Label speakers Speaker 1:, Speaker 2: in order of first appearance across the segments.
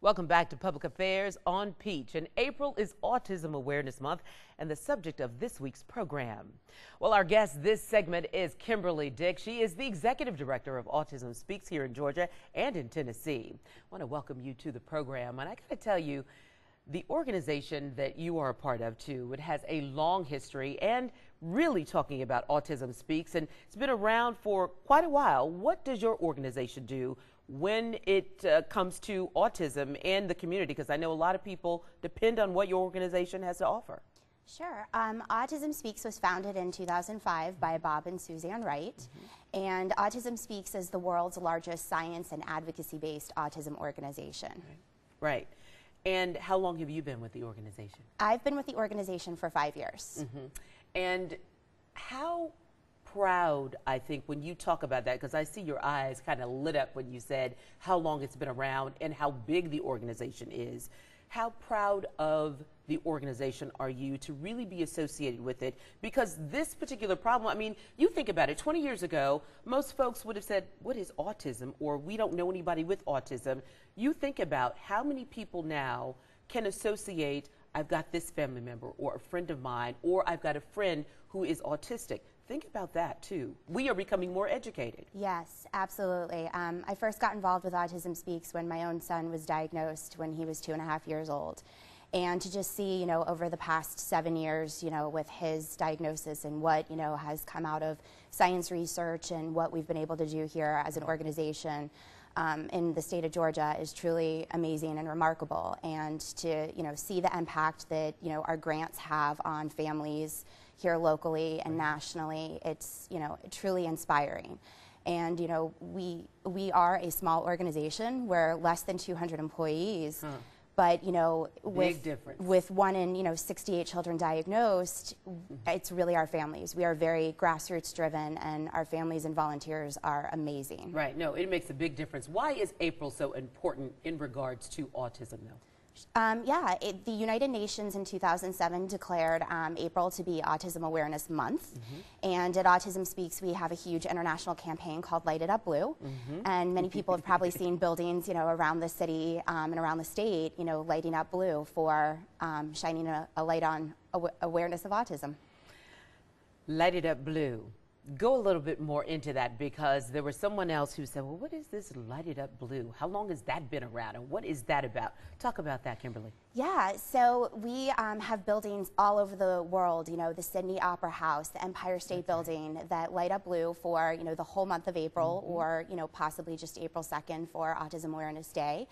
Speaker 1: Welcome back to Public Affairs on Peach. And April is Autism Awareness Month and the subject of this week's program. Well, our guest this segment is Kimberly Dick. She is the Executive Director of Autism Speaks here in Georgia and in Tennessee. I want to welcome you to the program. And I got to tell you, the organization that you are a part of, too, it has a long history and really talking about Autism Speaks, and it's been around for quite a while. What does your organization do when it comes to autism in the community? Because I know a lot of people depend on what your organization has to offer.
Speaker 2: Sure. Autism Speaks was founded in 2005 by Bob and Suzanne Wright, and Autism Speaks is the world's largest science and advocacy-based autism organization.
Speaker 1: Right. And how long have you been with the organization?
Speaker 2: I've been with the organization for 5 years.
Speaker 1: And how proud, I think, when you talk about that, because I see your eyes kind of lit up when you said how long it's been around and how big the organization is. How proud of the organization are you to really be associated with it? Because this particular problem, I mean, you think about it, 20 years ago, most folks would have said, what is autism? Or we don't know anybody with autism. You think about how many people now can associate, I've got this family member or a friend of mine, or I've got a friend who is autistic. Think about that, too. We are becoming more educated.
Speaker 2: Yes, absolutely. I first got involved with Autism Speaks when my own son was diagnosed when he was 2.5 years old. And to just see, over the past 7 years, with his diagnosis and what, has come out of science research and what we've been able to do here as an organization in the state of Georgia is truly amazing and remarkable. And to, see the impact that, our grants have on families here locally and nationally, it's, truly inspiring. And, we are a small organization. We're less than 200 employees. But, with 1 in, 68 children diagnosed, it's really our families. We are very grassroots driven, and our families and volunteers are amazing.
Speaker 1: Right. No, it makes a big difference. Why is April so important in regards to autism, though?
Speaker 2: The United Nations in 2007 declared April to be Autism Awareness Month. And at Autism Speaks, we have a huge international campaign called Light It Up Blue. And many people have probably seen buildings, around the city and around the state, lighting up blue for shining a light on awareness of autism.
Speaker 1: Light It Up Blue. Go a little bit more into that, because there was someone else who said, well, what is this Light It Up Blue? How long has that been around, and what is that about? Talk about that, Kimberly.
Speaker 2: Yeah, so we have buildings all over the world, the Sydney Opera House, the Empire State Building, that light up blue for, the whole month of April, or, possibly just April 2nd for Autism Awareness Day.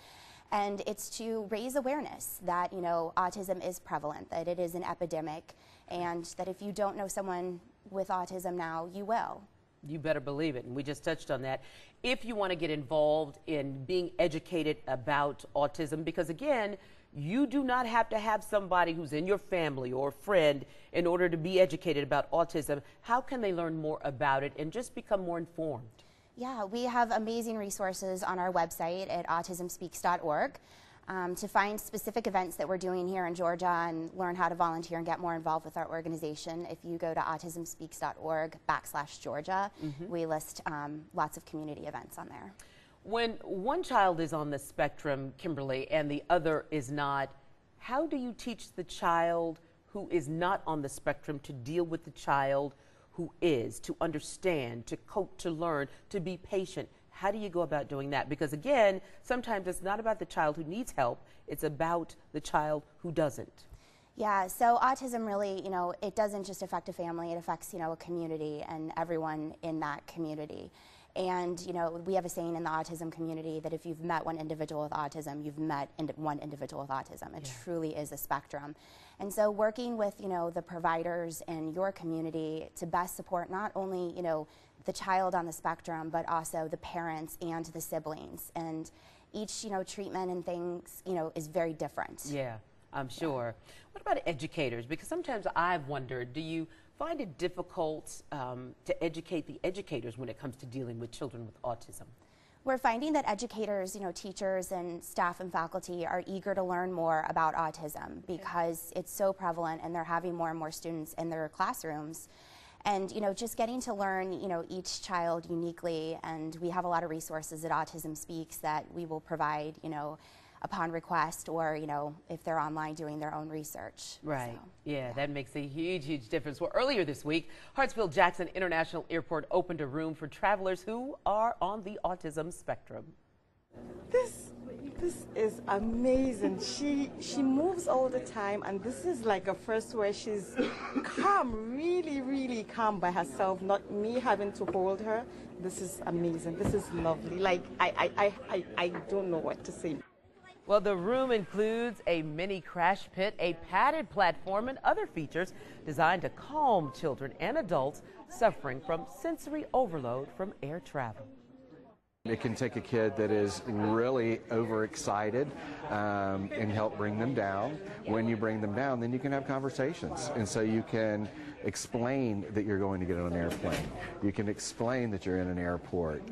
Speaker 2: And it's to raise awareness that, autism is prevalent, that it is an epidemic, and that if you don't know someone with autism now, you will.
Speaker 1: You better believe it, and we just touched on that. If you want to get involved in being educated about autism, because again, you do not have to have somebody who's in your family or friend in order to be educated about autism. How can they learn more about it and just become more informed?
Speaker 2: Yeah, we have amazing resources on our website at autismspeaks.org. To find specific events that we're doing here in Georgia and learn how to volunteer and get more involved with our organization, if you go to autismspeaks.org/Georgia, we list lots of community events on there.
Speaker 1: When one child is on the spectrum, Kimberly, and the other is not, how do you teach the child who is not on the spectrum to deal with the child who is, to understand, to cope, to learn, to be patient? How do you go about doing that? Because again, sometimes it's not about the child who needs help, it's about the child who doesn't.
Speaker 2: Yeah, so autism really, it doesn't just affect a family, it affects, a community and everyone in that community. And, we have a saying in the autism community that if you've met one individual with autism, you've met one individual with autism. It truly is a spectrum. And so working with, the providers in your community to best support not only, the child on the spectrum, but also the parents and the siblings. And each, treatment and things, is very different.
Speaker 1: Yeah, I'm sure. Yeah. What about educators? Because sometimes I've wondered, do you find it difficult to educate the educators when it comes to dealing with children with autism?
Speaker 2: We're finding that educators, teachers and staff and faculty are eager to learn more about autism because it's so prevalent and they're having more and more students in their classrooms. And, just getting to learn, each child uniquely, and we have a lot of resources at Autism Speaks that we will provide, upon request, or if they're online doing their own research.
Speaker 1: Right.
Speaker 2: So,
Speaker 1: yeah, that makes a huge difference. Well, earlier this week, Hartsfield-Jackson International Airport opened a room for travelers who are on the autism spectrum.
Speaker 3: This is amazing. She moves all the time, and this is like a first where she's calm, really calm by herself, not me having to hold her. This is amazing. This is lovely. Like I don't know what to say.
Speaker 1: Well, the room includes a mini crash pit, a padded platform, and other features designed to calm children and adults suffering from sensory overload from air travel.
Speaker 4: It can take a kid that is really overexcited and help bring them down. When you bring them down, then you can have conversations. And so you can explain that you're going to get on an airplane. You can explain that you're in an airport.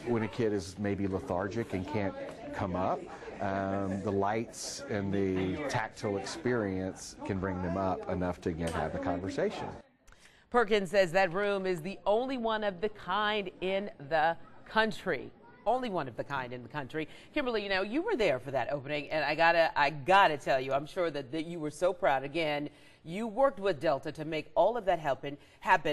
Speaker 4: When a kid is maybe lethargic and can't come up, the lights and the tactile experience can bring them up enough to again have a conversation.
Speaker 1: Perkins says that room is the only one of the kind in the country. Only one of the kind in the country. Kimberly, you were there for that opening, and I gotta tell you, I'm sure that you were so proud. Again, you worked with Delta to make all of that happen.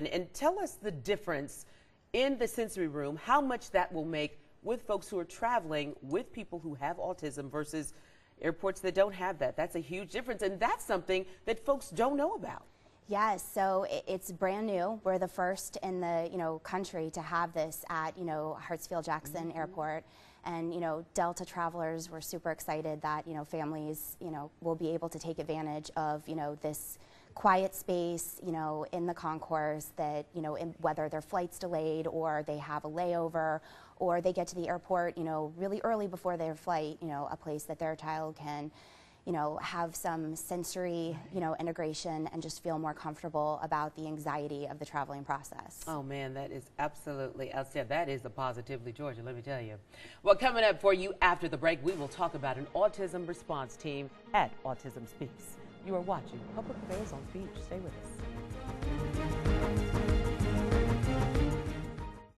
Speaker 1: And tell us the difference in the sensory room, how much that will make with folks who are traveling with people who have autism versus airports that don't have that. That's a huge difference, and that's something that folks don't know about.
Speaker 2: Yes, so it's brand new. We're the first in the country to have this at Hartsfield-Jackson Airport, and Delta travelers were super excited that families will be able to take advantage of this quiet space in the concourse, that whether their flight's delayed or they have a layover or they get to the airport really early before their flight, a place that their child can have some sensory, integration and just feel more comfortable about the anxiety of the traveling process.
Speaker 1: Oh man, that is absolutely outstanding. That is a positively Georgia, let me tell you. Well, coming up for you after the break, we will talk about an autism response team at Autism Speaks. You are watching Public Affairs on Speech. Stay with us.